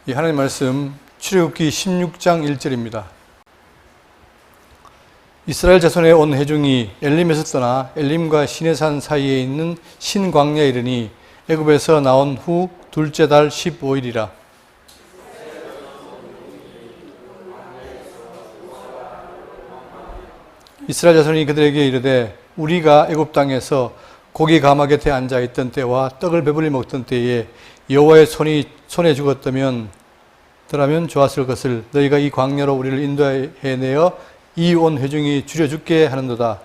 이 하나님 말씀 출애굽기 16장 1절입니다. 이스라엘 자손의 온 회중이 엘림에서 떠나 엘림과 시내산 사이에 있는 신광야에 이르니 애굽에서 나온 후 둘째 달 15일이라. 이스라엘 자손이 그들에게 이르되 우리가 애굽 땅에서 고기 가마 곁에 앉아 있던 때와 떡을 배불리 먹던 때에 여호와의 손에 죽었다면 좋았을 것을 너희가 이 광야로 우리를 인도해내어 이 온 회중이 줄여 죽게 하는도다.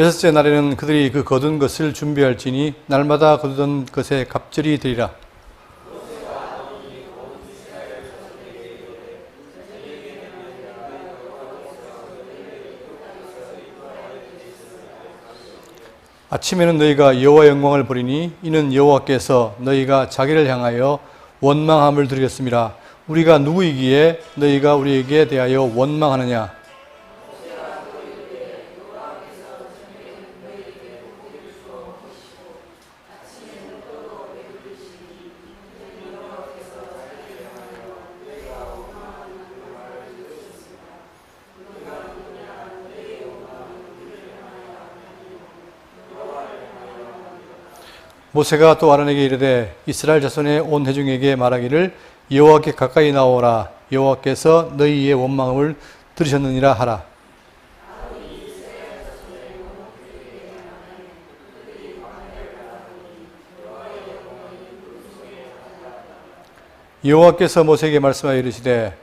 여섯째 날에는 그들이 그 거둔 것을 준비할지니 날마다 거두던 것에 갑절이 되리라. 아침에는 너희가 여호와 영광을 보리니 이는 여호와께서 너희가 자기를 향하여 원망함을 드리겠습니다. 우리가 누구이기에 너희가 우리에게 대하여 원망하느냐. 모세가 또 아론에게 이르되 이스라엘 자손의 온 회중에게 말하기를 여호와께 가까이 나오라. 여호와께서 너희의 원망을 들으셨느니라 하라. 여호와께서 모세에게 말씀하여 이르시되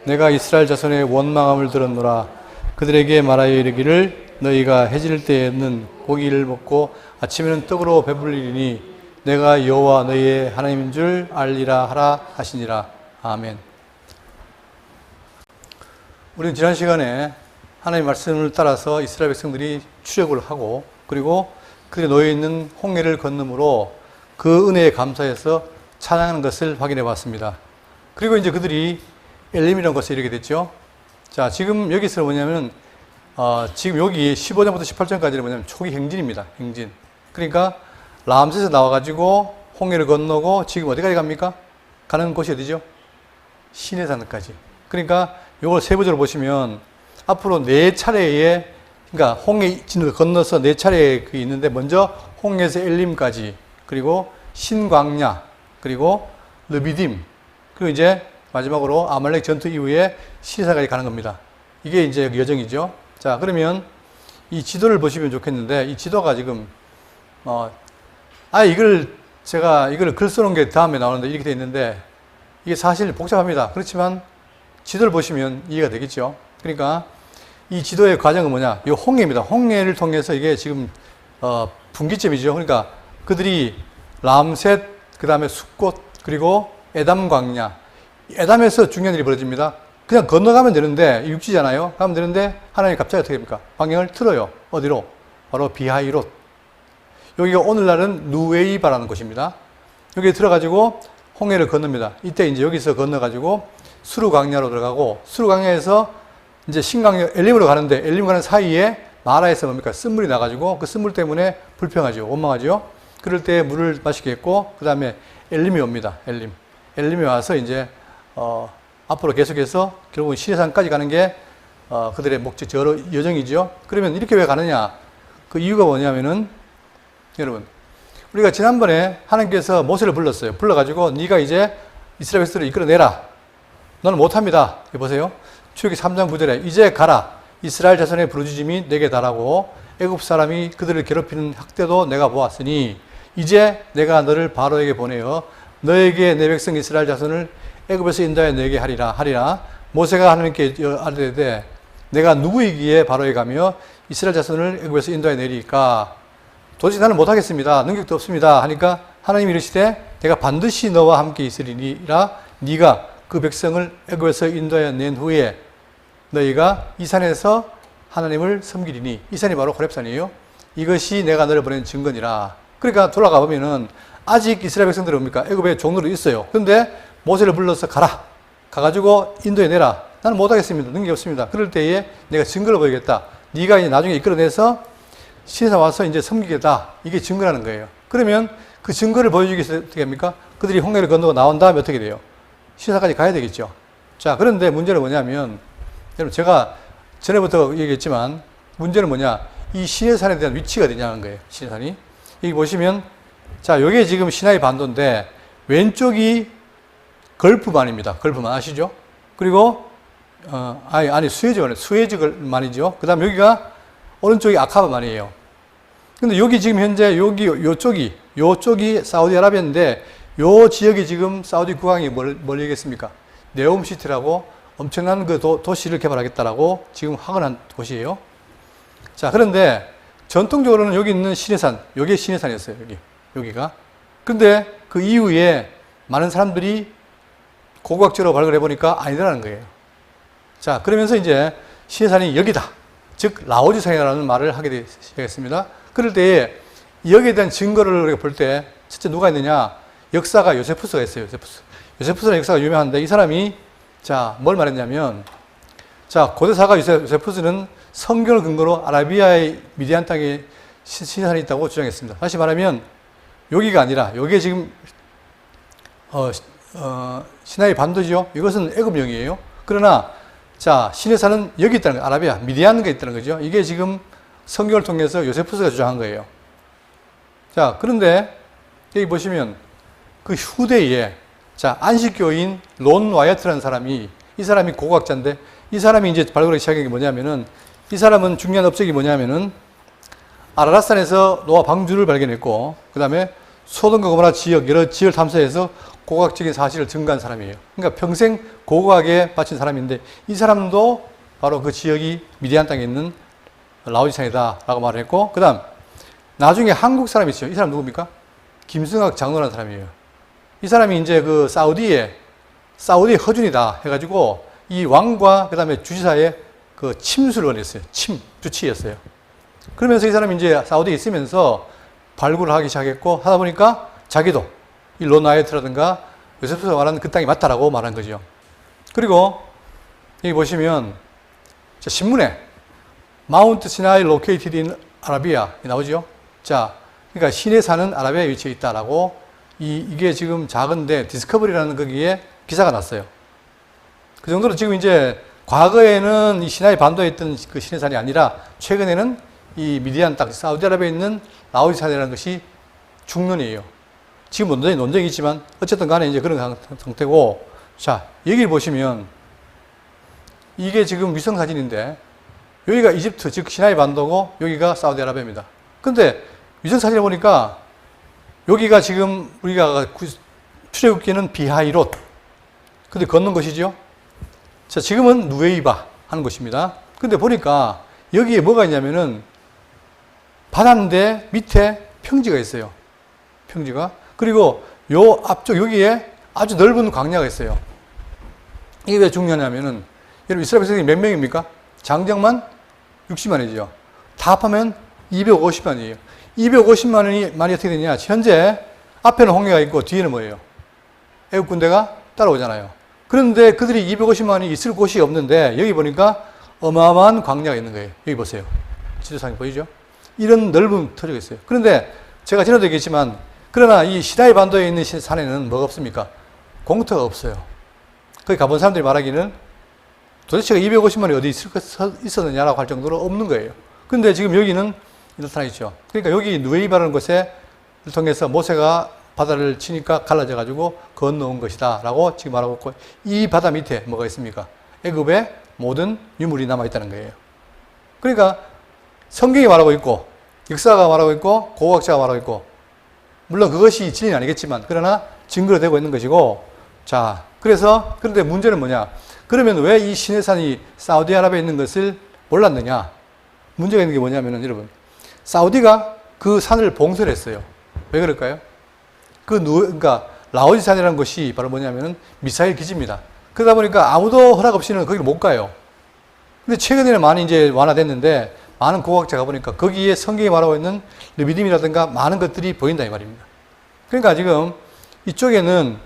내가 이스라엘 자손의 원망함을 들었노라. 그들에게 말하여 이르기를 너희가 해질 때에는 고기를 먹고 아침에는 떡으로 배불리니 내가 여호와 너희의 하나님인 줄 알리라 하라 하시니라. 아멘. 우리는 지난 시간에 하나님의 말씀을 따라서 이스라엘 백성들이 출애굽을 하고 그리고 그들이 놓여 있는 홍해를 건너므로 그 은혜에 감사해서 찬양하는 것을 확인해 봤습니다. 그리고 이제 그들이 엘림이라는 곳에 이르게 됐죠. 자, 지금 여기서 뭐냐면 지금 여기 15장부터 18장까지는 뭐냐면 초기 행진입니다. 행진. 그러니까 람셋에서 나와가지고 홍해를 건너고 지금 어디까지 갑니까? 가는 곳이 어디죠? 시내산까지. 그러니까 이걸 세부적으로 보시면 앞으로 네 차례에 그러니까 홍해 진을 건너서 네 차례에 있는데 먼저 홍해에서 엘림까지 그리고 신광야 그리고 르비딤 그리고 이제 마지막으로 아말렉 전투 이후에 시내산까지 가는 겁니다. 이게 이제 여정이죠. 자, 그러면 이 지도를 보시면 좋겠는데 이 지도가 지금 이걸 글 써놓은 게 다음에 나오는데 이렇게 돼 있는데 이게 사실 복잡합니다. 그렇지만 지도를 보시면 이해가 되겠죠. 그러니까 이 지도의 과정은 뭐냐? 이 홍해입니다. 홍해를 통해서 이게 지금 분기점이죠. 그러니까 그들이 람셋, 그 다음에 숫곳, 그리고 에담 광야. 에담에서 중요한 일이 벌어집니다. 그냥 건너가면 되는데 육지잖아요. 가면 되는데 하나님이 갑자기 어떻게 합니까? 방향을 틀어요. 어디로? 바로 비하이롯. 여기가 오늘날은 누웨이바라는 곳입니다. 여기에 들어가지고 홍해를 건넙니다. 이때 이제 여기서 건너가지고 수르광야로 들어가고 수르광야에서 이제 신광야 엘림으로 가는데 엘림 가는 사이에 마라에서 뭡니까? 쓴물이 나가지고 그 쓴물 때문에 불평하죠. 원망하죠. 그럴 때 물을 마시겠고 그 다음에 엘림이 옵니다. 엘림이 와서 이제 앞으로 계속해서 결국은 시내산까지 가는 게 그들의 목적 여정이죠. 그러면 이렇게 왜 가느냐? 그 이유가 뭐냐면은 여러분 우리가 지난번에 하나님께서 모세를 불렀어요. 불러가지고 네가 이제 이스라엘 백성들을 이끌어내라. 너는 못합니다. 보세요. 출애굽기 3장 9절에 이제 가라. 이스라엘 자손의 부르짖음이 내게 달하고 애굽 사람이 그들을 괴롭히는 학대도 내가 보았으니 이제 내가 너를 바로에게 보내어 너에게 내 백성 이스라엘 자손을 애굽에서 인도하여 너에게 하리라. 모세가 하나님께 아뢰되 내가 누구이기에 바로에 가며 이스라엘 자손을 애굽에서 인도하여 내리까? 도저히 나는 못하겠습니다. 능력도 없습니다. 하니까 하나님이 이르시되 내가 반드시 너와 함께 있으리니라. 네가 그 백성을 애굽에서 인도하여 낸 후에 너희가 이 산에서 하나님을 섬기리니 이 산이 바로 호렙산이에요. 이것이 내가 너를 보낸 증거니라. 그러니까 돌아가 보면은 아직 이스라엘 백성들은 뭡니까? 애굽에 종로로 있어요. 근데 모세를 불러서 가라. 가가지고 인도에 내라. 나는 못하겠습니다. 능력이 없습니다. 그럴 때에 내가 증거를 보이겠다. 네가 이제 나중에 이끌어내서 시내산 와서 이제 섬기겠다. 이게 증거라는 거예요. 그러면 그 증거를 보여주기 위해서 어떻게 합니까? 그들이 홍해를 건너고 나온 다음에 어떻게 돼요? 시내산까지 가야 되겠죠. 자, 그런데 문제는 뭐냐면, 여러분 제가 전에부터 얘기했지만 문제는 뭐냐? 이 시내산에 대한 위치가 되냐는 거예요. 시내산이. 여기 보시면, 자, 요게 지금 시나이 반도인데 왼쪽이 걸프만입니다. 걸프만 아시죠? 그리고 아니 수에즈만이죠. 그 다음 여기가 오른쪽이 아카바만이에요. 근데 여기 지금 현재 요쪽이 사우디아라비아인데 요 지역이 지금 사우디 국왕이 뭘 얘기했습니까? 네옴시티라고 엄청난 그 도시를 개발하겠다라고 지금 확언한 곳이에요. 자, 그런데 전통적으로는 여기 있는 시내산, 요게 시내산이었어요. 여기가. 근데 그 이후에 많은 사람들이 고고학적으로 발굴해 보니까 아니더라는 거예요. 자, 그러면서 이제 시내산이 여기다. 즉, 라오지산이라는 말을 하게 되겠습니다. 그럴 때에 여기에 대한 증거를 우리가 볼 때, 첫째 누가 있느냐? 역사가 요세푸스가 있어요. 요세푸스라는 역사가 유명한데, 이 사람이, 자, 뭘 말했냐면, 자, 고대사가 요세푸스는 성경을 근거로 아라비아의 미디안 땅에 시내산이 있다고 주장했습니다. 다시 말하면, 여기가 아니라, 여기에 지금, 시나이 반도죠. 이것은 애굽령이에요. 그러나, 자, 시내산은 여기 있다는 거예요. 아라비아, 미디안가 있다는 거죠. 이게 지금 성경을 통해서 요세푸스가 주장한 거예요. 자, 그런데 여기 보시면 그 후대에, 자, 안식교인 론 와이어트라는 사람이, 이 사람이 고고학자인데, 이 사람이 이제 발굴하기 시작한 게 뭐냐면은, 이 사람은 중요한 업적이 뭐냐면은, 아라랏산에서 노아 방주를 발견했고, 그 다음에 소돔과 고모라 지역, 여러 지역을 탐사해서 고고학적인 사실을 증거한 사람이에요. 그러니까 평생 고고학에 바친 사람인데, 이 사람도 바로 그 지역이 미디안 땅에 있는 라오지산이다 라고 말을 했고, 그 다음 나중에 한국 사람이 있어요. 이 사람 누굽니까? 김승학 장로라는 사람이에요. 이 사람이 이제 그 사우디의 허준이다 해가지고 이 왕과 그 다음에 주지사의 그 침수를 원했어요. 주치였어요. 그러면서 이 사람이 이제 사우디에 있으면서 발굴을 하기 시작했고, 하다 보니까 자기도 이 론와이어트라든가 요세푸스가 말하는 그 땅이 맞다라고 말한 거죠. 그리고 여기 보시면 신문에 마운트 시나이 로케이티드 인 아라비아 나오죠. 자, 그러니까 시내산은 아라비아에 위치해 있다라고 이게 지금 작은데 디스커버리라는 거기에 기사가 났어요. 그 정도로 지금 이제 과거에는 이 시나이 반도에 있던 그 시내산이 아니라 최근에는 이 미디안 땅, 사우디아라비아에 있는 라오지산이라는 것이 중론이에요. 지금 논쟁이 있지만 어쨌든 간에 이제 그런 상태고, 자, 여기를 보시면 이게 지금 위성 사진인데 여기가 이집트, 즉 시나이 반도고 여기가 사우디아라비아입니다. 근데 위성 사진을 보니까 여기가 지금 우리가 출애굽기는 비하이롯. 근데 걷는 것이죠. 자, 지금은 누에이바 하는 곳입니다. 근데 보니까 여기에 뭐가 있냐면은 바다인데 밑에 평지가 있어요. 평지가. 그리고 요 앞쪽 여기에 아주 넓은 광야가 있어요. 이게 왜 중요하냐면은, 여러분 이스라엘 백성이 몇 명입니까? 장정만 60만이죠. 다 합하면 250만이에요. 250만이 어떻게 되냐? 현재 앞에는 홍해가 있고 뒤에는 뭐예요? 애국 군대가 따라오잖아요. 그런데 그들이 250만이 있을 곳이 없는데 여기 보니까 어마어마한 광야가 있는 거예요. 여기 보세요. 지도상에 보이죠? 이런 넓은 터지가 있어요. 그런데 제가 전에도 얘기했지만, 그러나 이 시나이 반도에 있는 산에는 뭐가 없습니까? 공터가 없어요. 거기 가본 사람들이 말하기는 도대체 250만이 어디 있었느냐라고 할 정도로 없는 거예요. 근데 지금 여기는 나타나 있죠. 그러니까 여기 누에이바라는 곳에 통해서 모세가 바다를 치니까 갈라져가지고 건너온 것이다 라고 지금 말하고 있고, 이 바다 밑에 뭐가 있습니까? 애굽의 모든 유물이 남아있다는 거예요. 그러니까 성경이 말하고 있고, 역사가 말하고 있고, 고고학자가 말하고 있고, 물론 그것이 진리는 아니겠지만, 그러나 증거로 되고 있는 것이고, 자, 그런데 문제는 뭐냐? 그러면 왜 이 시내산이 사우디아라비아에 있는 것을 몰랐느냐? 문제가 있는 게 뭐냐면은, 여러분, 사우디가 그 산을 봉쇄를 했어요. 왜 그럴까요? 그러니까 라오지산이라는 곳이 바로 뭐냐면은 미사일 기지입니다. 그러다 보니까 아무도 허락 없이는 거기를 못 가요. 근데 최근에는 많이 이제 완화됐는데, 많은 고고학자가 보니까 거기에 성경이 말하고 있는 르비딤이라든가 많은 것들이 보인다 이 말입니다. 그러니까 지금 이쪽에는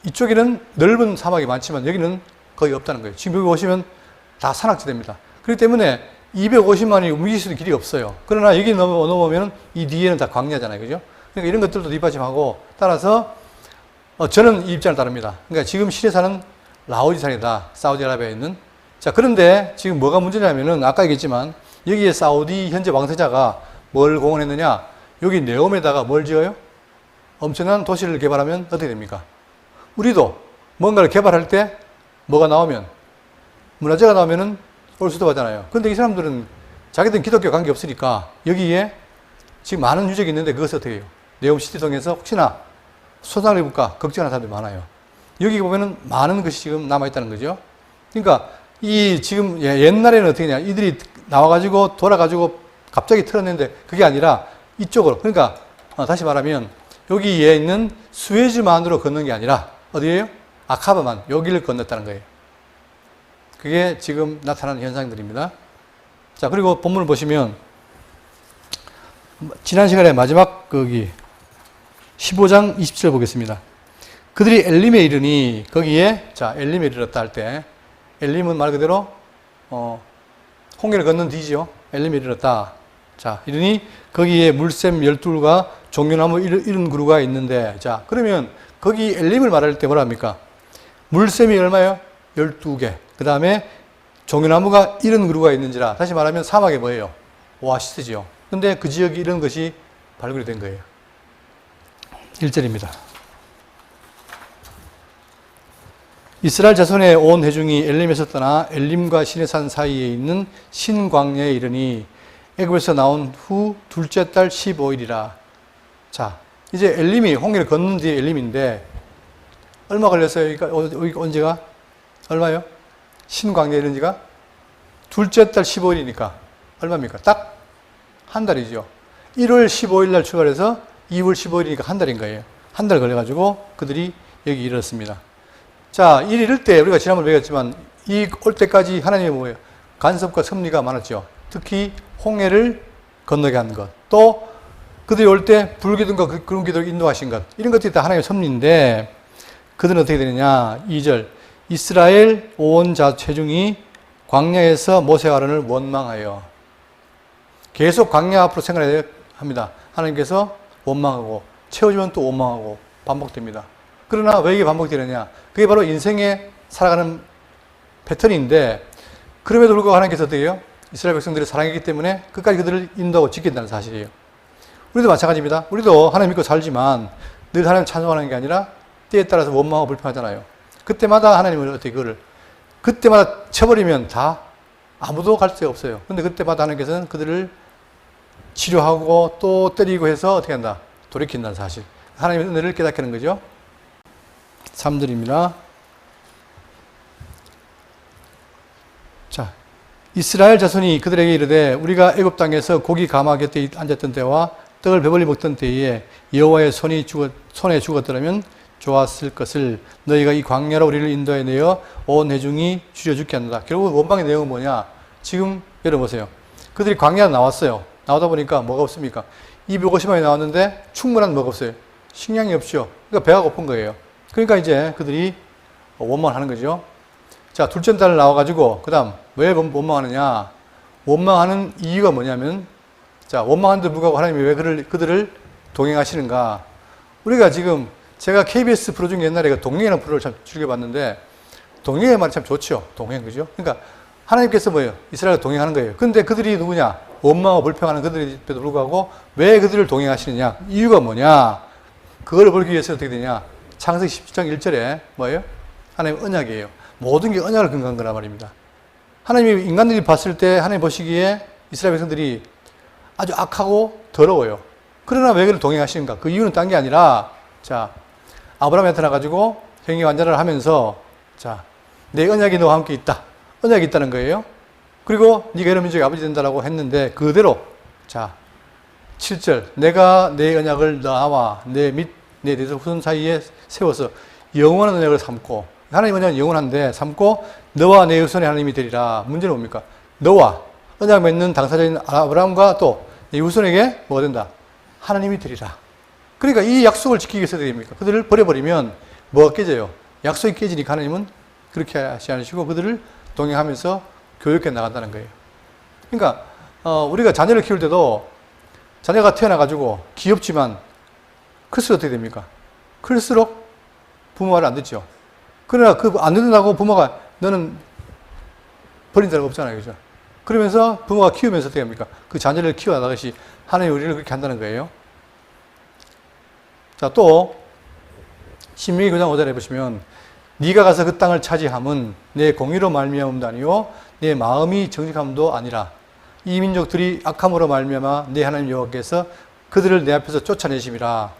이쪽에는 넓은 사막이 많지만 여기는 거의 없다는 거예요. 지금 여기 오시면 다 산악지대입니다. 그렇기 때문에 250만이 움직일 수 있는 길이 없어요. 그러나 여기 넘어오면 이 뒤에는 다 광야잖아요. 그죠? 그러니까 이런 것들도 뒷받침하고 따라서 저는 이 입장을 따릅니다. 그러니까 지금 시내산은 라오디산이다. 사우디아라비아에 있는. 자, 그런데 지금 뭐가 문제냐면은 아까 얘기했지만 여기에 사우디 현재 왕세자가 뭘 공헌했느냐? 여기 네옴에다가 뭘 지어요? 엄청난 도시를 개발하면 어떻게 됩니까? 우리도 뭔가를 개발할 때 뭐가 나오면 문화재가 나오면은 올 수도 하잖아요. 근데 이 사람들은 자기들은 기독교 관계 없으니까 여기에 지금 많은 유적이 있는데 그것을 어떻게 해요? 네옴시티동에서 혹시나 손상을 입을까 걱정하는 사람들이 많아요. 여기 보면은 많은 것이 지금 남아있다는 거죠. 그러니까 이 지금 옛날에는 어떻게 했냐? 이들이 나와가지고 돌아가지고 갑자기 틀었는데 그게 아니라 이쪽으로. 그러니까 다시 말하면 여기에 있는 수에즈만으로 걷는 게 아니라 어디에요? 아카바만 여기를 건넜다는 거예요. 그게 지금 나타나는 현상들입니다. 자, 그리고 본문을 보시면 지난 시간에 마지막 거기 15장 27절 보겠습니다. 그들이 엘림에 이르니 거기에 자 엘림에 이르렀다 할 때 엘림은 말 그대로 홍해를 건넌 뒤지요. 엘림에 이르렀다. 자, 이르니 거기에 물샘 12가 종려나무 70그루가 있는데 자, 그러면 거기 엘림을 말할 때 뭐라 합니까? 물샘이 얼마예요? 12개. 그 다음에 종려나무가 70그루가 있는지라. 다시 말하면 사막이 뭐예요? 오아시스지요. 근데 그 지역이 이런 것이 발굴이 된 거예요. 1절입니다. 이스라엘 자손의 온 회중이 엘림에서 떠나 엘림과 시내산 사이에 있는 신광야에 이르니 애굽에서 나온 후 둘째 달 15일이라. 자, 이제 엘림이 홍해를 건넌 뒤에 엘림인데 얼마 걸렸어요? 여기가 언제가? 얼마요? 신광야에 이른 지가? 둘째 달 15일이니까 얼마입니까? 딱 한 달이죠. 1월 15일 날 출발해서 2월 15일이니까 한 달인 거예요. 한 달 걸려가지고 그들이 여기 이르렀습니다. 자, 이럴 때 우리가 지난번에 배웠지만 이 올 때까지 하나님의 뭐예요? 간섭과 섭리가 많았죠. 특히 홍해를 건너게 한 것. 또 그들이 올 때 불기둥과 구름 기둥을 인도하신 것. 이런 것들이 다 하나님의 섭리인데 그들은 어떻게 되느냐? 2절. 이스라엘 온 자 체중이 광야에서 모세와 아론을 원망하여. 계속 광야 앞으로 생각해야 합니다. 하나님께서 원망하고 채워주면 또 원망하고 반복됩니다. 그러나 왜 이게 반복되느냐? 그게 바로 인생에 살아가는 패턴인데 그럼에도 불구하고 하나님께서 어떻게 해요? 이스라엘 백성들을 사랑했기 때문에 끝까지 그들을 인도하고 지킨다는 사실이에요. 우리도 마찬가지입니다. 우리도 하나님 믿고 살지만 늘 하나님 찬송하는 게 아니라 때에 따라서 원망하고 불평하잖아요. 그때마다 하나님은 어떻게 그거를 그때마다 쳐버리면 다 아무도 갈 데가 없어요. 근데 그때마다 하나님께서는 그들을 치료하고 또 때리고 해서 어떻게 한다? 돌이킨다는 사실. 하나님의 은혜를 깨닫게 하는 거죠. 3절입니다. 자, 이스라엘 자손이 그들에게 이르되 우리가 애굽 땅에서 고기 가마 곁에 앉았던 때와 떡을 배불리 먹던 때에 여호와의 손에 죽었더라면 좋았을 것을 너희가 이 광야로 우리를 인도해 내어 온 회중이 줄여 죽게 한다. 결국 원방의 내용은 뭐냐? 지금 여러분 보세요. 그들이 광야로 나왔어요. 나오다 보니까 뭐가 없습니까? 250만이 나왔는데 충분한 뭐가 없어요. 식량이 없죠. 그러니까 배가 고픈 거예요. 그러니까 이제 그들이 원망하는 거죠. 자, 둘째 달 나와가지고 그 다음 왜 원망하느냐? 원망하는 이유가 뭐냐면 자, 원망하는데 불구하고 하나님이 왜 그들을 동행하시는가? 우리가 지금 제가 KBS 프로 중에 옛날에 동행이라는 프로를 참 즐겨봤는데 동행의 말이 참 좋죠. 동행, 그죠? 그러니까 하나님께서 뭐예요? 이스라엘과 동행하는 거예요. 근데 그들이 누구냐? 원망하고 불평하는 그들에도 불구하고 왜 그들을 동행하시느냐? 이유가 뭐냐? 그걸 보기 위해서 어떻게 되냐? 창세기 17장 1절에 뭐예요? 하나님 언약이에요. 모든 게 언약을 근거한 거란 말입니다. 하나님이 인간들이 봤을 때 하나님 보시기에 이스라엘 백성들이 아주 악하고 더러워요. 그러나 왜 그를 동행하시는가? 그 이유는 딴 게 아니라 자, 아브라함에 나타나가지고 행위 완전을 하면서 자, 내 언약이 너와 함께 있다. 언약이 있다는 거예요. 그리고 네가 여러 민족의 아버지 된다라고 했는데 그대로 자 7절 내가 내 언약을 나와 내 대적 후손 사이에 세워서 영원한 언약을 삼고 하나님 언약은 영원한데 삼고 너와 내 후손의 하나님이 되리라. 문제는 뭡니까? 너와 언약 맺는 당사자인 아브라함과 또 내 후손에게 뭐가 된다? 하나님이 되리라. 그러니까 이 약속을 지키기 위해서 어떻게 됩니까? 그들을 버려버리면 뭐가 깨져요? 약속이 깨지니까 하나님은 그렇게 하지 않으시고 그들을 동행하면서 교육해 나간다는 거예요. 그러니까 우리가 자녀를 키울 때도 자녀가 태어나가지고 귀엽지만 클수록 어떻게 됩니까? 클수록 부모 말을 안 듣죠. 그러나 그 안 듣는다고 부모가 너는 버린다는 거 없잖아요. 그죠? 그러면서 부모가 키우면서 어떻게 합니까? 그 자녀를 키워나가듯이 하나님이 우리를 그렇게 한다는 거예요. 자, 또 신명기 9장 5절에 보시면 네가 가서 그 땅을 차지함은 내 공의로 말미암음도 아니요 내 마음이 정직함도 아니라 이 민족들이 악함으로 말미암아 내 하나님 여호와께서 그들을 내 앞에서 쫓아내심이라.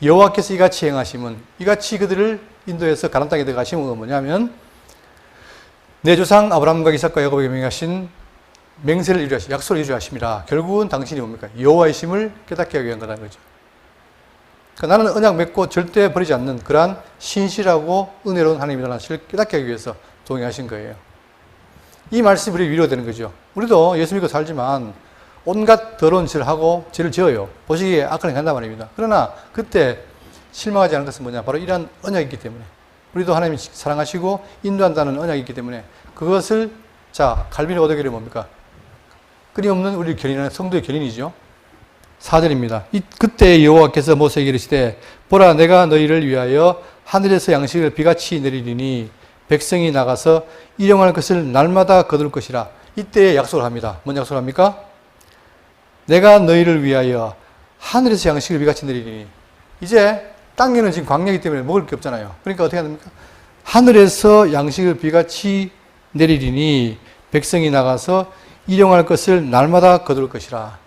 여호와께서 이같이 행하심은 이같이 그들을 인도해서 가나안 땅에 들어가심은 뭐냐면 내 조상 아브라함과 이삭과 야곱에게 명하신 맹세를 이루하시 약속을 이루하심이라. 결국은 당신이 뭡니까? 여호와이심을 깨닫게 하기 위한 거라는 거죠. 그러니까 나는 언약 맺고 절대 버리지 않는 그러한 신실하고 은혜로운 하나님이라는 사실을 깨닫게 하기 위해서 동행하신 거예요. 이 말씀이 우리 위로가 되는 거죠. 우리도 예수 믿고 살지만 온갖 더러운 짓을 하고 죄를 지어요. 보시기에 악을 행한단 말입니다. 그러나 그때 실망하지 않은 것은 뭐냐? 바로 이러한 언약이 있기 때문에 우리도 하나님이 사랑하시고 인도한다는 언약이 있기 때문에 그것을 갈비를 얻어기를 뭡니까? 끊임없는 우리를 견인하는 성도의 견인이죠. 4절입니다. 그때 여호와께서 모세에게 이르시되 보라 내가 너희를 위하여 하늘에서 양식을 비같이 내리리니 백성이 나가서 일용할 것을 날마다 거둘 것이라. 이때에 약속을 합니다. 뭔 약속을 합니까? 내가 너희를 위하여 하늘에서 양식을 비같이 내리리니. 이제 땅에는 지금 광야이기 때문에 먹을 게 없잖아요. 그러니까 어떻게 해야 됩니까? 하늘에서 양식을 비같이 내리리니 백성이 나가서 일용할 것을 날마다 거둘 것이라.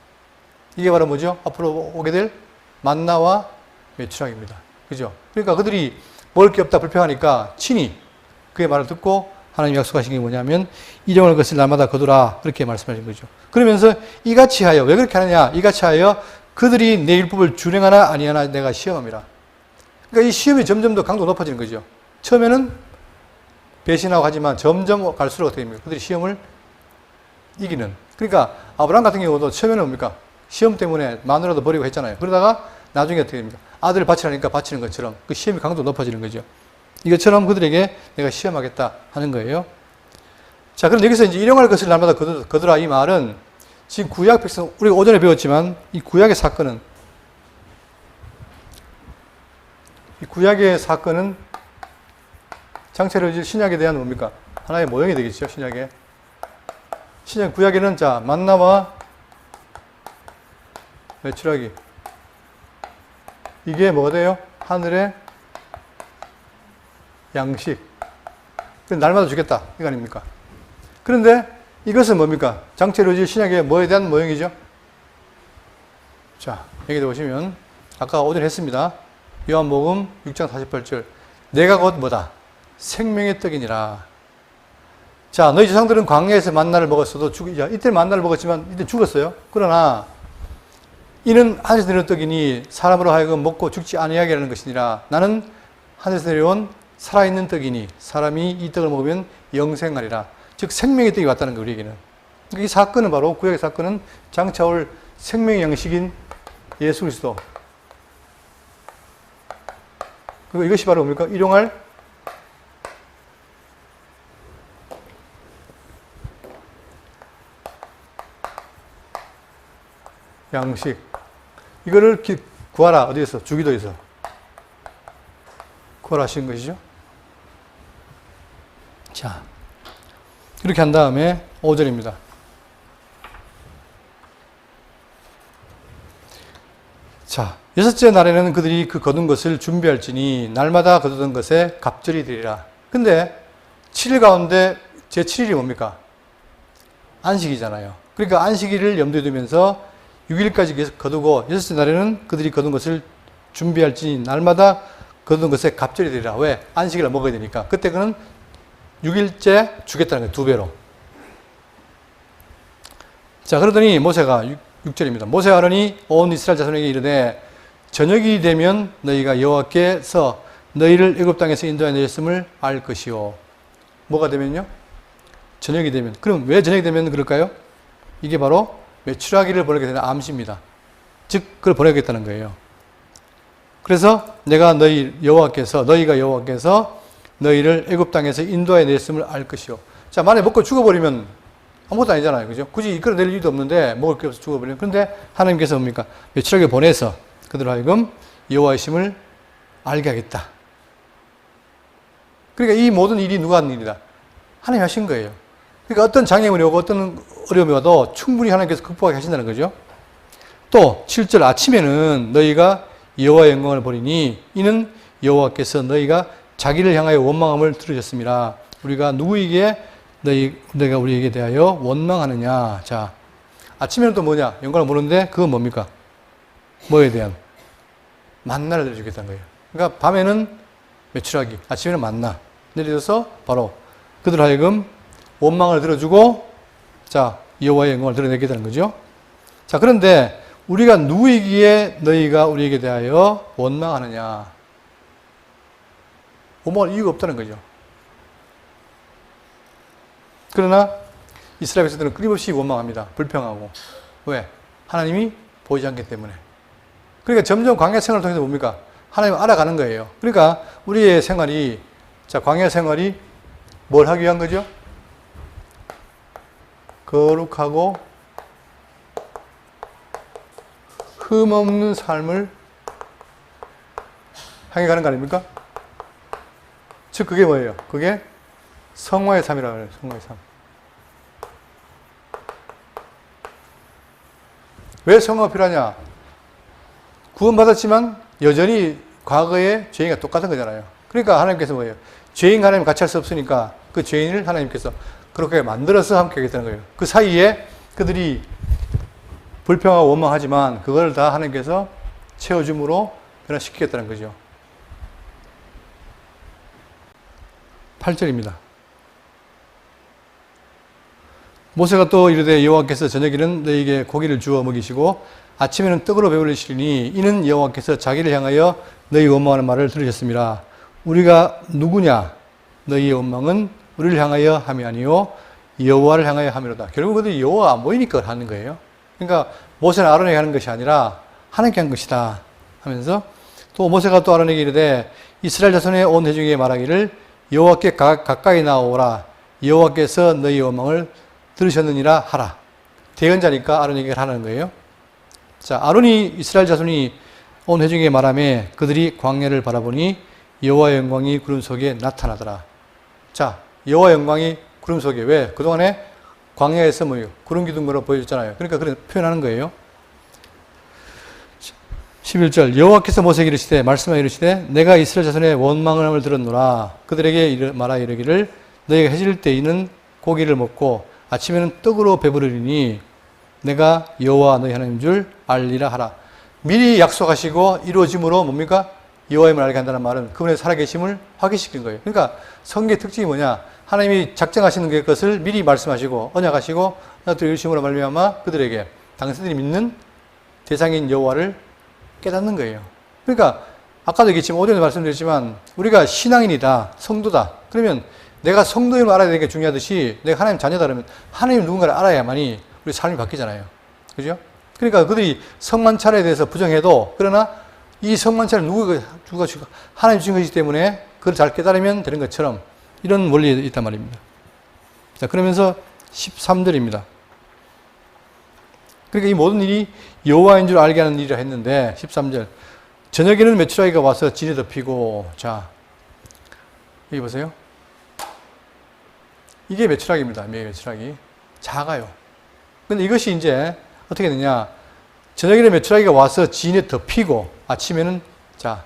이게 바로 뭐죠? 앞으로 오게 될 만나와 메추락입니다. 그죠? 그러니까 그들이 먹을 게 없다 불평하니까 친히 그의 말을 듣고 하나님 약속하신 게 뭐냐면 일용할 것을 날마다 거두라. 그렇게 말씀하신 거죠. 그러면서 이같이 하여, 왜 그렇게 하느냐? 이같이 하여 그들이 내 율법을 준행하나 아니하나 내가 시험함이라. 그러니까 이 시험이 점점 더 강도 높아지는 거죠. 처음에는 배신하고 하지만 점점 갈수록 어떻게 됩니까? 그들이 시험을 이기는. 그러니까 아브라함 같은 경우도 처음에는 뭡니까? 시험 때문에 마누라도 버리고 했잖아요. 그러다가 나중에 어떻게 됩니까? 아들을 바치라니까 바치는 것처럼 그 시험의 강도 높아지는 거죠. 이것처럼 그들에게 내가 시험하겠다 하는 거예요. 자, 그럼 여기서 이제 일용할 것을 날마다 거두라 이 말은 지금 구약 백성, 우리가 오전에 배웠지만 이 구약의 사건은 장차로 신약에 대한 뭡니까? 하나의 모형이 되겠죠, 신약에. 구약에는 만나와 메추라기. 이게 뭐가 돼요? 하늘의 양식. 날마다 주겠다. 이거 아닙니까? 그런데 이것은 뭡니까? 장차로 신약의 뭐에 대한 모형이죠? 자, 여기도 보시면 아까 오전에 했습니다. 요한복음 6장 48절. 내가 곧 뭐다? 생명의 떡이니라. 자, 너희 조상들은 광야에서 만나를 먹었어도 이때 만나를 먹었지만 이때 죽었어요. 그러나 이는 하늘에서 내려온 떡이니 사람으로 하여금 먹고 죽지 아니하게 하는 것이니라. 나는 하늘에서 내려온 살아있는 떡이니 사람이 이 떡을 먹으면 영생하리라. 즉 생명의 떡이 왔다는 거예요, 우리에게는. 이 사건은 바로 구약의 사건은 장차 올 생명의 양식인 예수 그리스도. 그리고 이것이 바로 뭡니까? 일용할 양식. 이거를 구하라. 어디에서? 주기도에서. 구하라 하신 것이죠. 자, 이렇게 한 다음에 5절입니다. 자, 여섯째 날에는 그들이 그 거둔 것을 준비할지니 날마다 거두던 것에 갑절이 되리라. 근데 7일 가운데 제 7일이 뭡니까? 안식이잖아요. 그러니까 안식일을 염두에 두면서 6일까지 계속 거두고 여섯째 날에는 그들이 거둔 것을 준비할지니 날마다 거둔 것에 갑절이 되리라. 왜? 안식일을 먹어야 되니까. 그때 그는 6일째 주겠다는 거예요. 2배로. 자, 그러더니 모세가 6절입니다. 모세가 하더니 온 이스라엘 자손에게 이르되 저녁이 되면 너희가 여호와께서 너희를 애굽 땅에서 인도하여 내셨음을 알 것이요. 뭐가 되면요? 저녁이 되면. 그럼 왜 저녁이 되면 그럴까요? 이게 바로 메추라기를 보내게 되는 암시입니다. 즉 그걸 보내겠다는 거예요. 그래서 내가 너희가 여호와께서 너희를 애굽 땅에서 인도해 냈음을 알 것이요. 자, 만약에 먹고 죽어버리면 아무것도 아니잖아요. 그죠? 굳이 이끌어낼 일도 없는데 먹을 게 없어서 죽어버리면. 그런데 하나님께서 뭡니까? 메추라기를 보내서 그들 하여금 여호와의 심을 알게 하겠다. 그러니까 이 모든 일이 누가 한 일이다? 하나님이 하신 거예요. 그러니까 어떤 장애물이 오고 어떤 어려움이 와도 충분히 하나님께서 극복하게 하신다는 거죠. 또 7절 아침에는 너희가 여호와의 영광을 보리니 이는 여호와께서 너희가 자기를 향하여 원망함을 들으셨습니다. 우리가 누구에게 너희가 우리에게 대하여 원망하느냐. 자, 아침에는 또 뭐냐? 영광을 보는데 그건 뭡니까? 뭐에 대한? 만나를 내려주겠다는 거예요. 그러니까 밤에는 메추라기, 아침에는 만나 내려줘서 바로 그들 하여금 원망을 들어주고, 자, 여호와의 영광을 드러내겠다는 거죠. 자, 그런데 우리가 누구이기에 너희가 우리에게 대하여 원망하느냐? 원망할 이유가 없다는 거죠. 그러나 이스라엘 백성들은 끊임없이 원망합니다. 불평하고. 왜? 하나님이 보이지 않기 때문에. 그러니까 점점 광야 생활을 통해서 뭡니까? 하나님을 알아가는 거예요. 그러니까 우리의 생활이, 자, 광야 생활이 뭘 하기 위한 거죠? 거룩하고 흠없는 삶을 향해 가는 거 아닙니까? 즉 그게 뭐예요? 그게 성화의 삶이라고 해요. 성화의 삶. 왜 성화가 필요하냐? 구원받았지만 여전히 과거의 죄인과 똑같은 거잖아요. 그러니까 하나님께서 뭐예요? 죄인과 하나님 같이 할 수 없으니까 그 죄인을 하나님께서 그렇게 만들어서 함께 하겠다는 거예요. 그 사이에 그들이 불평하고 원망하지만 그걸 다 하나님께서 채워줌으로 변화시키겠다는 거죠. 8절입니다. 모세가 또 이르되 여호와께서 저녁에는 너희에게 고기를 주어 먹이시고 아침에는 떡으로 배불리시리니 이는 여호와께서 자기를 향하여 너희 원망하는 말을 들으셨습니다. 우리가 누구냐? 너희의 원망은 우리를 향하여 함이 아니요 여호와를 향하여 함이로다. 결국 그들이 여호와가 안 보이니까 하는 거예요. 그러니까 모세는 아론에게 하는 것이 아니라 하나님께 한 것이다 하면서, 또 모세가 또 아론에게 이르되 이스라엘 자손의 온 회중에게 말하기를 여호와께 가까이 나오라. 여호와께서 너희 원망을 들으셨느니라 하라. 대언자니까 아론에게 하라는 거예요. 자, 아론이 이스라엘 자손이 온 회중에게 말하며 그들이 광야를 바라보니 여호와의 영광이 구름 속에 나타나더라. 자, 여호와의 영광이 구름 속에, 왜? 그동안에 광야에서 뭐예요? 구름 기둥으로 보여줬잖아요. 그러니까 그런 표현하는 거예요. 11절 여호와께서 모세에게 이르시되 말씀하여 이르시되 내가 이스라엘 자손의 원망을 들었노라. 그들에게 말하 이르기를 너희가 해질 때에는 고기를 먹고 아침에는 떡으로 배부르리니 내가 여호와 너희 하나님인 줄 알리라 하라. 미리 약속하시고 이루어짐으로 뭡니까? 여호와임을 알게 한다는 말은 그분의 살아계심을 확인시킨 거예요. 그러니까 성경의 특징이 뭐냐? 하나님이 작정하시는 것을 미리 말씀하시고 언약하시고 또 이루심으로 말미암아 그들에게 당신들이 믿는 대상인 여호와를 깨닫는 거예요. 그러니까 아까도 얘기했지만 오전에 말씀드렸지만 우리가 신앙인이다, 성도다. 그러면 내가 성도임을 알아야 되는 게 중요하듯이 내가 하나님 자녀다라면 하나님 누군가를 알아야만이 우리 삶이 바뀌잖아요. 그죠? 그러니까 그들이 성만찬에 대해서 부정해도, 그러나 이 성만찬을 누가 하나님 주신 것이기 때문에 그걸 잘 깨달으면 되는 것처럼 이런 원리가 있단 말입니다. 자, 그러면서 13절입니다. 그러니까 이 모든 일이 여호와인 줄 알게 하는 일이라 했는데 13절 저녁에는 메추라기가 와서 진에 덮이고, 자, 여기 보세요. 이게 메추라기입니다. 메추라기. 작아요. 근데 이것이 이제 어떻게 되냐? 저녁에는 메추라기가 와서 진에 덮이고 아침에는, 자,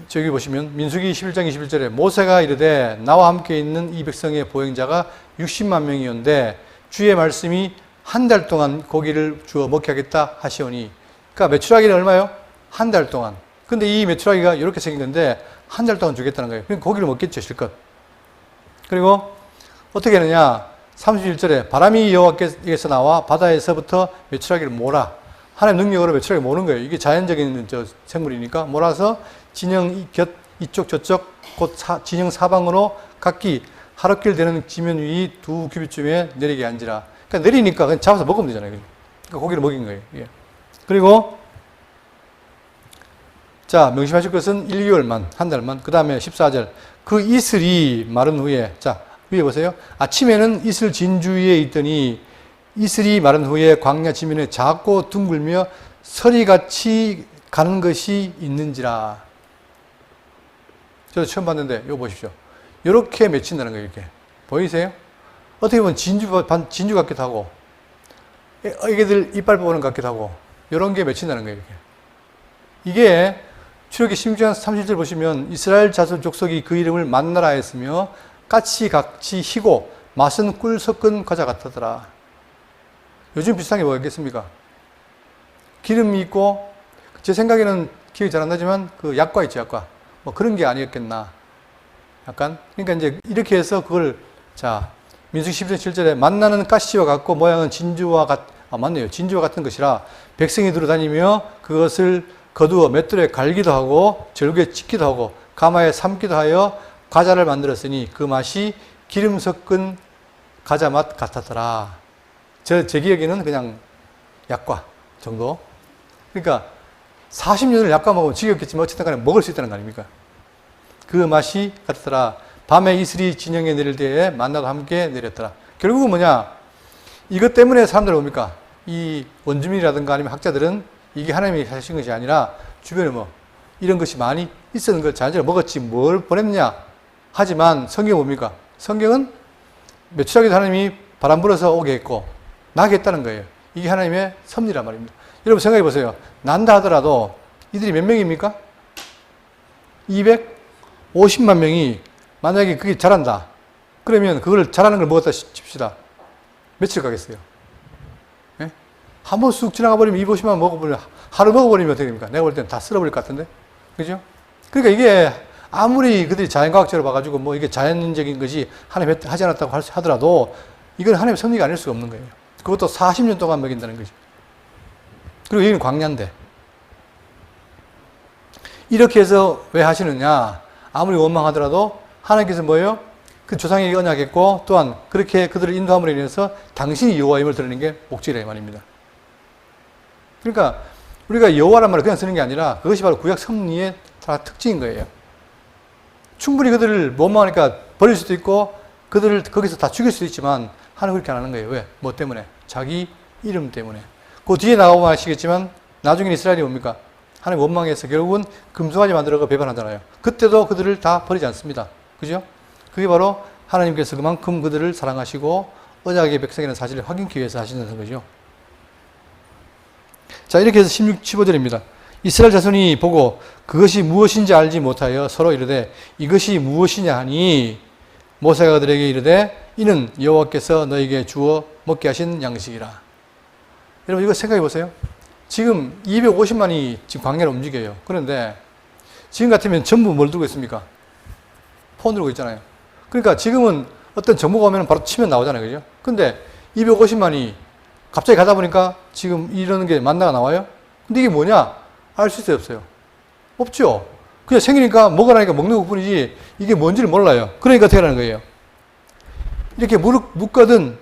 저기 보시면 민수기 11장 21절에 모세가 이르되 나와 함께 있는 이 백성의 보행자가 60만 명이었는데 주의 말씀이 한 달 동안 고기를 주어 먹게 하겠다 하시오니. 그러니까 메추라기는 얼마요? 한 달 동안. 근데 이 메추라기가 이렇게 생긴 건데 한 달 동안 주겠다는 거예요. 그러니까 고기를 먹겠죠, 실컷. 그리고 어떻게 하느냐? 31절에 바람이 여호와께서 나와 바다에서부터 메추라기를 몰아. 하나님 능력으로 메추라기 모는 거예요. 이게 자연적인 생물이니까 몰아서 진영 이쪽 저쪽 곧 진영 사방으로 각기 하루길 되는 지면 위 2규빗쯤에 내리게 앉으라. 그러니까 내리니까 그냥 잡아서 먹으면 되잖아요. 그러니까 고기를 먹인 거예요. 예. 그리고 자, 명심하실 것은 1개월만, 한 달만. 그 다음에 14절. 그 이슬이 마른 후에, 자, 위에 보세요. 아침에는 이슬 진주위에 있더니 이슬이 마른 후에 광야 지면에 작고 둥글며 서리같이 가는 것이 있는지라. 저도 처음 봤는데, 이거 보십시오. 이렇게 맺힌다는 거예요, 이렇게. 보이세요? 어떻게 보면 진주 같기도 하고, 애기들 이빨 보는 것 같기도 하고, 이런 게 맺힌다는 거예요, 이렇게. 이게 출애굽기 16장 30절 보시면 이스라엘 자손 족속이 그 이름을 만나라 했으며 까치 같이 희고 맛은 꿀 섞은 과자 같더라. 요즘 비슷한 게 뭐가 있겠습니까? 기름이 있고 제 생각에는 기억이 잘 안 나지만 그 약과 있죠, 약과. 뭐 그런 게 아니었겠나. 약간. 그러니까 이제 이렇게 해서 그걸 자, 민수기 12장 7절에 만나는 가시와 같고 모양은 진주와 맞네요. 진주와 같은 것이라 백성이 들어다니며 그것을 거두어 맷돌에 갈기도 하고 절구에 찢기도 하고 가마에 삶기도 하여 과자를 만들었으니 그 맛이 기름 섞은 과자 맛 같았더라. 제 기억에는 그냥 약과 정도. 그러니까 40년을 약과 먹으면 지겹겠지만 어쨌든 간에 먹을 수 있다는 거 아닙니까? 그 맛이 같았더라. 밤에 이슬이 진영에 내릴 때에 만나도 함께 내렸더라. 결국은 뭐냐? 이것 때문에 사람들은 뭡니까? 이 원주민이라든가 아니면 학자들은 이게 하나님이 하신 것이 아니라 주변에 뭐 이런 것이 많이 있었는 걸 자연적으로 먹었지 뭘 보냈냐. 하지만 성경은 뭡니까? 성경은 며칠하게도 하나님이 바람 불어서 오게 했고 나게 했다는 거예요. 이게 하나님의 섭리란 말입니다. 여러분 생각해 보세요. 난다 하더라도 이들이 몇 명입니까? 250만 명이 만약에 그게 자란다. 그러면 그걸 자라는 걸 먹었다 칩시다. 며칠 가겠어요? 예? 한번 쑥 지나가 버리면 250만 먹어버리면 하루 먹어버리면 어떻게 됩니까? 내가 볼 때는 다 쓸어버릴 것 같은데? 그죠? 그러니까 이게 아무리 그들이 자연과학적으로 봐가지고 뭐 이게 자연적인 것이 하나님 하지 않았다고 하더라도 이건 하나님의 섭리가 아닐 수가 없는 거예요. 그것도 40년 동안 먹인다는 거죠. 그리고 여기는 광야인데. 이렇게 해서 왜 하시느냐? 아무리 원망하더라도 하나님께서 뭐예요? 그 조상에게 언약했고 또한 그렇게 그들을 인도함으로 인해서 당신이 여호와의 힘을 드러내는 게 목적이라 이 말입니다. 그러니까 우리가 여호와란 말을 그냥 쓰는 게 아니라 그것이 바로 구약 섭리의 다 특징인 거예요. 충분히 그들을 원망하니까 버릴 수도 있고 그들을 거기서 다 죽일 수도 있지만 하나님 그렇게 안 하는 거예요. 왜? 뭐 때문에? 자기 이름 때문에. 그 뒤에 나오면 아시겠지만 나중에 이스라엘이 뭡니까? 하나님 원망해서 결국은 금송아지 만들어서 배반하잖아요. 그때도 그들을 다 버리지 않습니다. 그죠? 그게 바로 하나님께서 그만큼 그들을 사랑하시고 언약의 백성이라는 사실을 확인하기 위해서 하시는 거죠. 자, 이렇게 해서 16, 15절입니다. 이스라엘 자손이 보고 그것이 무엇인지 알지 못하여 서로 이르되 이것이 무엇이냐 하니 모세가 그들에게 이르되 이는 여호와께서 너에게 주어 먹게 하신 양식이라. 여러분 이거 생각해 보세요. 지금 250만이 지금 광야를 움직여요. 그런데 지금 같으면 전부 뭘 들고 있습니까? 폰 들고 있잖아요. 그러니까 지금은 어떤 정보가 오면 바로 치면 나오잖아요. 그죠? 근데 250만이 갑자기 가다 보니까 지금 이러는 게 만나가 나와요? 근데 이게 뭐냐? 알 수 있어요? 없어요? 없죠? 그냥 생기니까 먹으라니까 먹는 것 뿐이지 이게 뭔지를 몰라요. 그러니까 어떻게 하는 거예요? 이렇게 묻거든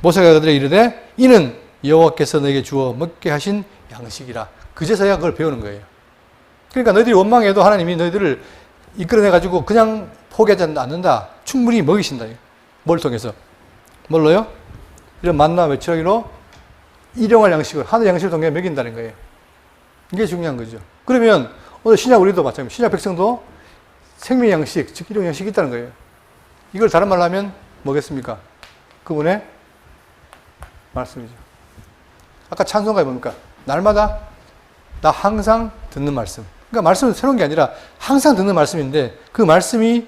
모세가 그들에게 이르되 이는 여호와께서 너에게 주어 먹게 하신 양식이라. 그제서야 그걸 배우는 거예요. 그러니까 너희들이 원망해도 하나님이 너희들을 이끌어내가지고 그냥 포기하지 않는다. 충분히 먹이신다. 뭘 통해서? 뭘로요? 이런 만나 외치기로 일용할 양식을, 하늘 양식을 통해 먹인다는 거예요. 이게 중요한 거죠. 그러면 오늘 신약 우리도 마찬가지입니다. 신약 백성도 생명 양식, 즉 일용 양식이 있다는 거예요. 이걸 다른 말로 하면 뭐겠습니까? 그분의 말씀이죠. 아까 찬송가에 뭡니까? 날마다 나 항상 듣는 말씀. 그러니까 말씀은 새로운 게 아니라 항상 듣는 말씀인데 그 말씀이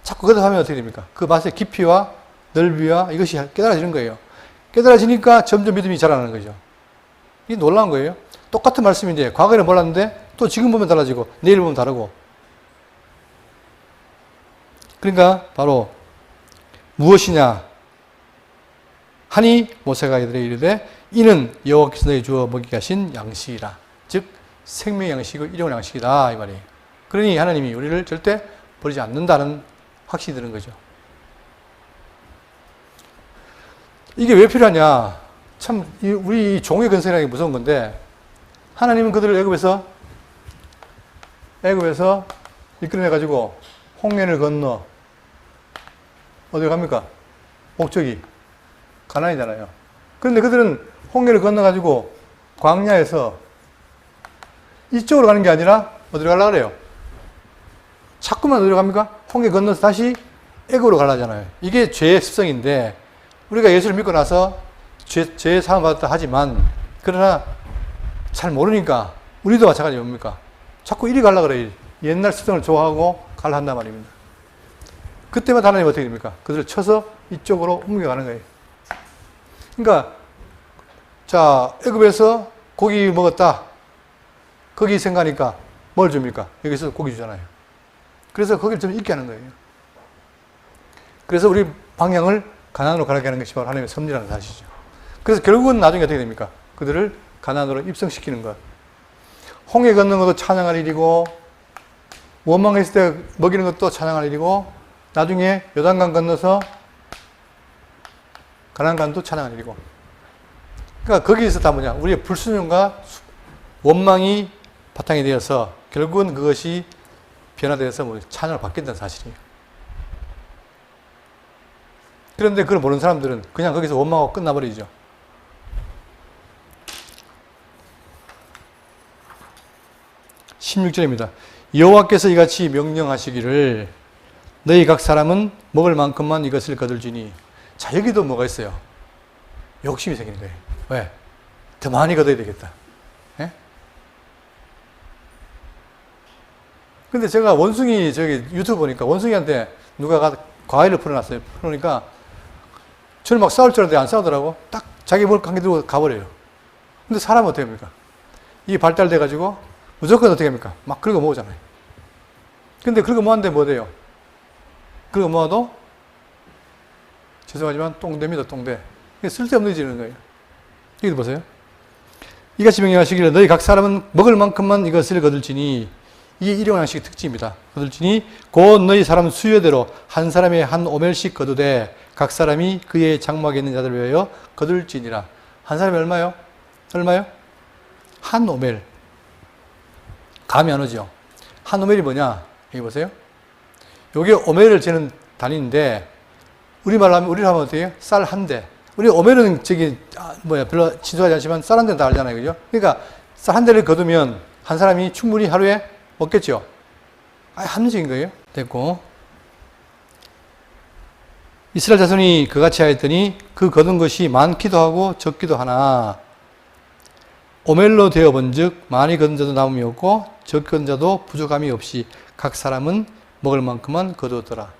자꾸 거듭하면 어떻게 됩니까? 그 맛의 깊이와 넓이와 이것이 깨달아지는 거예요. 깨달아지니까 점점 믿음이 자라나는 거죠. 이게 놀라운 거예요. 똑같은 말씀인데 과거에는 몰랐는데 또 지금 보면 달라지고 내일 보면 다르고. 그러니까 바로 무엇이냐 하니 모세가 이들에게 이르되 이는 여호와께서 너희 주어 먹이게 하신 양식이라. 즉 생명 양식이고 일용 양식이다 이 말이에요. 그러니 하나님이 우리를 절대 버리지 않는다는 확신이 드는 거죠. 이게 왜 필요하냐? 참, 우리 종의 근성이라는 게 무서운 건데, 하나님은 그들을 애굽에서 이끌어내가지고 홍해를 건너, 어디로 갑니까? 목적이 가나안이잖아요. 그런데 그들은 홍해를 건너가지고 광야에서 이쪽으로 가는 게 아니라 어디로 가려고 그래요? 자꾸만 어디로 갑니까? 홍해 건너서 다시 애굽으로 가려잖아요. 이게 죄의 습성인데, 우리가 예수를 믿고 나서 죄 사함 받았다 하지만, 그러나 잘 모르니까 우리도 마찬가지 뭡니까? 자꾸 이리 가려고 그래요. 옛날 습성을 좋아하고 가려 한단 말입니다. 그때마다 하나님 어떻게 됩니까? 그들을 쳐서 이쪽으로 옮겨가는 거예요. 그러니까 자, 애굽에서 고기 먹었다. 거기 생각하니까 뭘 줍니까? 여기서 고기 주잖아요. 그래서 거기를 좀 잊게 하는 거예요. 그래서 우리 방향을 가나안으로 가게 하는 것이 바로 하나님의 섭리라는 사실이죠. 그래서 결국은 나중에 어떻게 됩니까? 그들을 가나안으로 입성시키는 것. 홍해 걷는 것도 찬양할 일이고, 원망했을 때 먹이는 것도 찬양할 일이고, 나중에 요단강 건너서 가나안간도 찬양할 일이고. 그러니까 거기에서 다 뭐냐? 우리의 불순종과 원망이 바탕이 되어서 결국은 그것이 변화되어서 뭐 찬양을 받겠다는 사실이에요. 그런데 그걸 모르는 사람들은 그냥 거기서 원망하고 끝나버리죠. 16절입니다. 여호와께서 이같이 명령하시기를 너희 각 사람은 먹을 만큼만 이것을 거둘지니. 자, 여기도 뭐가 있어요? 욕심이 생기는 거예요. 왜? 더 많이 거둬야 되겠다. 예? 근데 제가 원숭이 유튜브 보니까 원숭이한테 누가 과일을 풀어놨어요. 풀어놓으니까 저는 막 싸울 줄 알았는데 안 싸우더라고. 딱 자기 먹을 관계 들고 가버려요. 근데 사람은 어떻게 합니까? 이게 발달돼가지고 무조건 어떻게 합니까? 막 긁어 모으잖아요. 근데 긁어 모았는데 뭐 돼요? 긁어 모아도 죄송하지만 똥됩니다, 똥돼. 쓸데없는 거예요. 여기도 보세요. 이같이 명령하시기를 너희 각 사람은 먹을 만큼만 이것을 거둘지니. 이게 일용양식의 특징입니다. 거둘지니 곧 너희 사람 수요대로 한 사람의 한 오멜씩 거두되 각 사람이 그의 장막에 있는 자들을 위하여 거둘지니라. 한 사람이 얼마요? 얼마요? 한 오멜. 감이 안 오죠? 한 오멜이 뭐냐? 여기 보세요. 요게 오멜을 재는 단위인데, 우리로 하면 어떻게 해요? 쌀 한 대. 우리 오멜은 별로 친숙하지 않지만 쌀 한 대는 다 알잖아요. 그죠? 그러니까 쌀 한 대를 거두면 한 사람이 충분히 하루에 먹겠죠? 합리적인 거예요. 됐고. 이스라엘 자손이 그같이 하였더니 그 거둔 것이 많기도 하고 적기도 하나 오멜로 되어 본즉 많이 거둔 자도 남음이 없고 적게 거둔 자도 부족함이 없이 각 사람은 먹을 만큼만 거두었더라.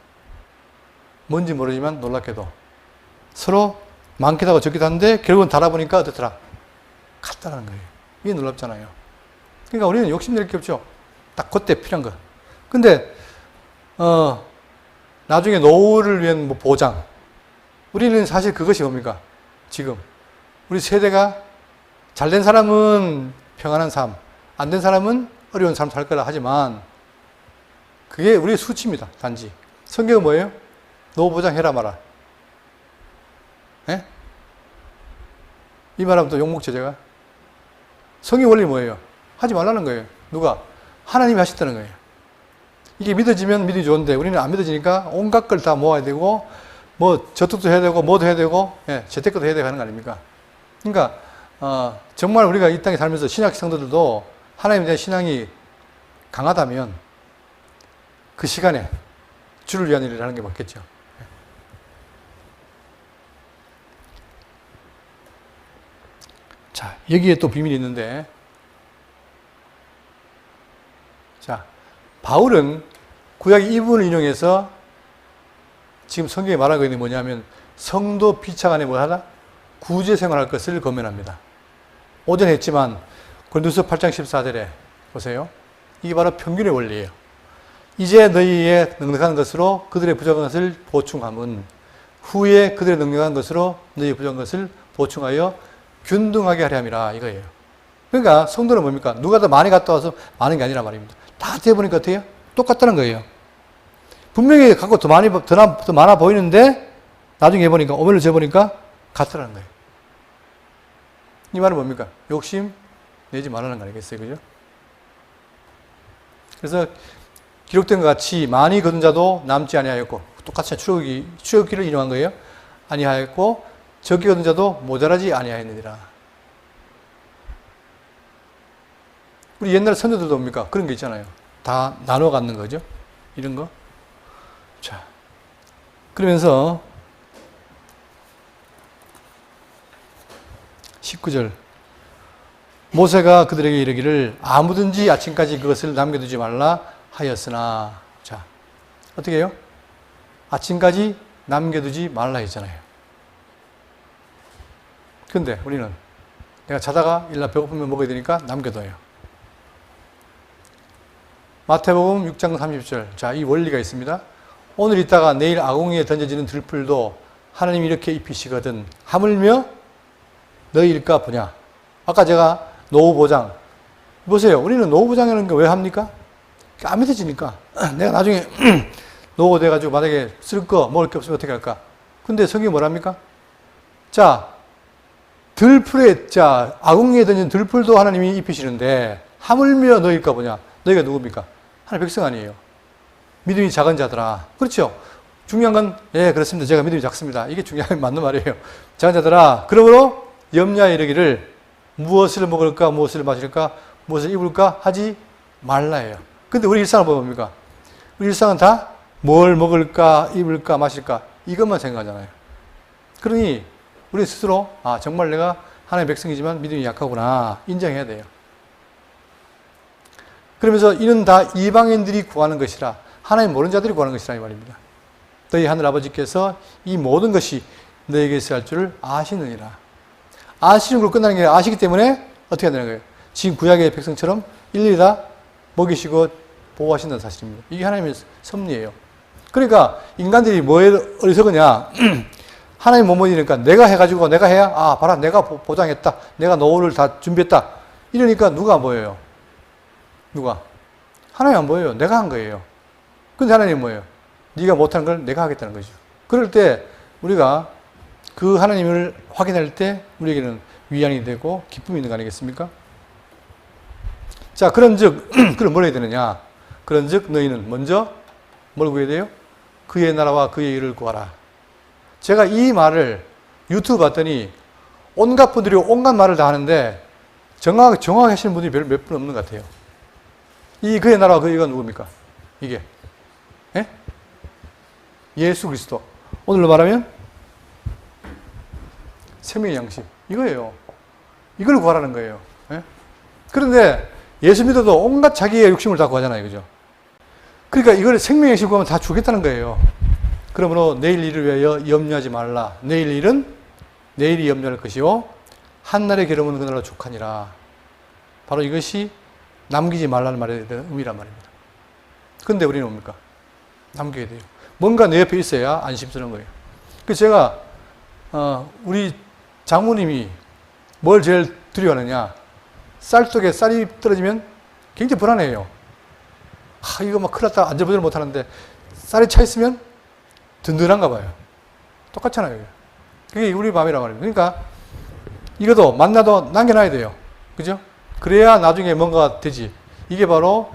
뭔지 모르지만 놀랍게도 서로 많기도 하고 적기도 한데 결국은 달아보니까 어떻더라? 같다라는 거예요. 이게 놀랍잖아요. 그러니까 우리는 욕심낼 게 없죠. 딱 그때 필요한 거. 근데 나중에 노후를 위한 뭐 보장. 우리는 사실 그것이 뭡니까? 지금 우리 세대가 잘된 사람은 평안한 삶, 안 된 사람은 어려운 삶 살 거라 하지만 그게 우리의 수치입니다. 단지. 성경은 뭐예요? 노후 보장해라 마라. 예? 이 말하면 또 욕먹죠, 제가. 성경 원리 뭐예요? 하지 말라는 거예요. 누가? 하나님이 하셨다는 거예요. 이게 믿어지면 믿음이 좋은데 우리는 안 믿어지니까 온갖 걸 다 모아야 되고 뭐 저축도 해야 되고 뭐도 해야 되고 재테크도 해야 되고 하는 거 아닙니까? 그러니까 정말 우리가 이 땅에 살면서 신약 성도들도 하나님에 대한 신앙이 강하다면 그 시간에 주를 위한 일을 하는 게 맞겠죠. 자, 여기에 또 비밀이 있는데, 자, 바울은 구약 이 부분을 인용해서 지금 성경에 말하고 있는 게 뭐냐면 성도 피차 간에 뭐 하다? 구제 생활할 것을 권면합니다. 오전 했지만 고린도서 8장 14절에 보세요. 이게 바로 평균의 원리예요. 이제 너희의 넉넉한 것으로 그들의 부족한 것을 보충함은 후에 그들의 넉넉한 것으로 너희의 부족한 것을 보충하여 균등하게 하려 함이라 이거예요. 그러니까 성도는 뭡니까? 누가 더 많이 갔다 와서 많은 게 아니라 말입니다. 다 돼보니까 어때요? 똑같다는 거예요. 분명히 갖고 더 많아 보이는데 나중에 해보니까 오멜로 재보니까 같으라는 거예요. 이 말은 뭡니까? 욕심 내지 말라는 거 아니겠어요? 그죠? 그래서 기록된 것 같이 많이 거둔 자도 남지 아니하였고, 똑같이 출애굽기를 인용한 거예요. 아니하였고 적게 거둔 자도 모자라지 아니하였느니라. 우리 옛날 선조들도 뭡니까? 그런 게 있잖아요. 다 나눠 갖는 거죠. 이런 거. 자, 그러면서 19절 모세가 그들에게 이르기를 아무든지 아침까지 그것을 남겨두지 말라 하였으나, 자, 어떻게 해요? 아침까지 남겨두지 말라 했잖아요. 근데 우리는 내가 자다가 일날 배고프면 먹어야 되니까 남겨둬요. 마태복음 6장 30절. 자, 이 원리가 있습니다. 오늘 있다가 내일 아궁이에 던져지는 들풀도 하나님이 이렇게 입히시거든 하물며 너희일까 보냐. 아까 제가 노후보장. 보세요. 우리는 노후보장이라는 게 왜 합니까? 안 믿어지니까. 내가 나중에 노후 돼가지고 만약에 쓸 거, 먹을 게 없으면 어떻게 할까? 근데 성경이 뭐랍니까? 자, 들풀에, 자, 아궁이에 던진 들풀도 하나님이 입히시는데 하물며 너희일까 보냐. 너희가 누굽니까? 하나님 백성 아니에요. 믿음이 작은 자들아. 그렇죠? 중요한 건, 예, 그렇습니다. 제가 믿음이 작습니다. 이게 중요한 맞는 말이에요. 작은 자들아. 그러므로 염려하여 이르기를 무엇을 먹을까, 무엇을 마실까, 무엇을 입을까 하지 말라예요. 근데 우리 일상을 보면 뭡니까? 우리 일상은 다 뭘 먹을까, 입을까, 마실까 이것만 생각하잖아요. 그러니 우리 스스로 아, 정말 내가 하나님의 백성이지만 믿음이 약하구나 인정해야 돼요. 그러면서 이는 다 이방인들이 구하는 것이라, 하나님 모르는 자들이 구하는 것이라 이 말입니다. 너희 하늘 아버지께서 이 모든 것이 너에게 있어야 할 줄을 아시느니라. 아시는 걸로 끝나는 게 아니라 아시기 때문에 어떻게 해야 되는 거예요? 지금 구약의 백성처럼 일일이 다 먹이시고 보호하신다는 사실입니다. 이게 하나님의 섭리예요. 그러니까 인간들이 뭐에 어리석으냐. 하나님 못 먹이니까 내가 해가지고 내가 해야, 아, 봐라, 내가 보장했다. 내가 노후를 다 준비했다. 이러니까 누가 안 보여요? 누가? 하나님 안 보여요. 내가 한 거예요. 근데 하나님 뭐예요? 네가 못하는 걸 내가 하겠다는 거죠. 그럴 때 우리가 그 하나님을 확인할 때 우리에게는 위안이 되고 기쁨이 있는 거 아니겠습니까? 자, 그런즉 그럼 뭘 해야 되느냐? 그런즉 너희는 먼저 뭘 구해야 돼요? 그의 나라와 그의 일을 구하라. 제가 이 말을 유튜브 봤더니 온갖 분들이 온갖 말을 다 하는데 정확하게 하시는 분들이 별로 몇 분 없는 것 같아요. 이 그의 나라와 그의 일은 누굽니까? 이게 예? 예수 그리스도. 오늘로 말하면 생명의 양식 이거예요. 이걸 구하라는 거예요. 예? 그런데 예수 믿어도 온갖 자기의 욕심을 다 구하잖아요. 그죠? 그러니까 이걸 생명의 양식 구하면 다 주겠다는 거예요. 그러므로 내일 일을 위하여 염려하지 말라. 내일 일은 내일이 염려할 것이요 한날의 괴로움은 그날로 족하니라. 바로 이것이 남기지 말라는 말에 대한 의미란 말입니다. 그런데 우리는 뭡니까? 남겨야 돼요. 뭔가 내 옆에 있어야 안심스러운 거예요. 그래서 제가 우리 장모님이 뭘 제일 두려워하느냐. 쌀 속에 쌀이 떨어지면 굉장히 불안해요. 아, 이거 막 큰일 났다. 앉아보지를 못하는데 쌀이 차 있으면 든든한가 봐요. 똑같잖아요. 그게 우리 마음이란 말입니다. 그러니까 이것도 만나도 남겨놔야 돼요. 그죠? 그래야 나중에 뭔가 되지. 이게 바로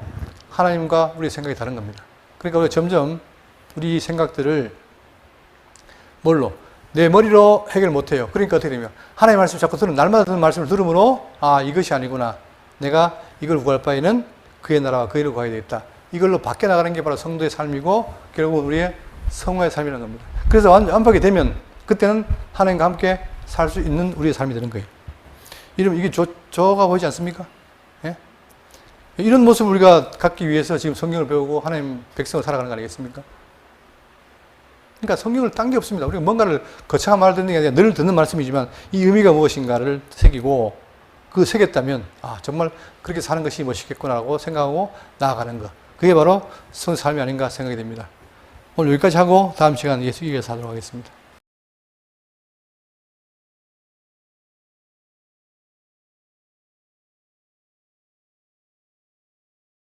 하나님과 우리의 생각이 다른 겁니다. 그러니까 우리가 점점 우리 생각들을 뭘로? 내 머리로 해결 못해요. 그러니까 어떻게 됩니까? 하나님의 말씀을 자꾸 날마다 듣는 말씀을 들으므로 아, 이것이 아니구나. 내가 이걸 구할 바에는 그의 나라와 그의 일을 구해야 되겠다. 이걸로 밖에 나가는 게 바로 성도의 삶이고 결국은 우리의 성화의 삶이라는 겁니다. 그래서 완벽하게 되면 그때는 하나님과 함께 살 수 있는 우리의 삶이 되는 거예요. 이러면 이게 저가 보이지 않습니까? 예? 이런 모습을 우리가 갖기 위해서 지금 성경을 배우고 하나님 백성을 살아가는 거 아니겠습니까? 그러니까 성경을 딴 게 없습니다. 우리가 뭔가를 거창한 말을 듣는 게 아니라 늘 듣는 말씀이지만 이 의미가 무엇인가를 새기고 그 새겼다면 아, 정말 그렇게 사는 것이 멋있겠구나라고 생각하고 나아가는 것. 그게 바로 성의 삶이 아닌가 생각이 됩니다. 오늘 여기까지 하고 다음 시간 예수 이겨서 하도록 하겠습니다.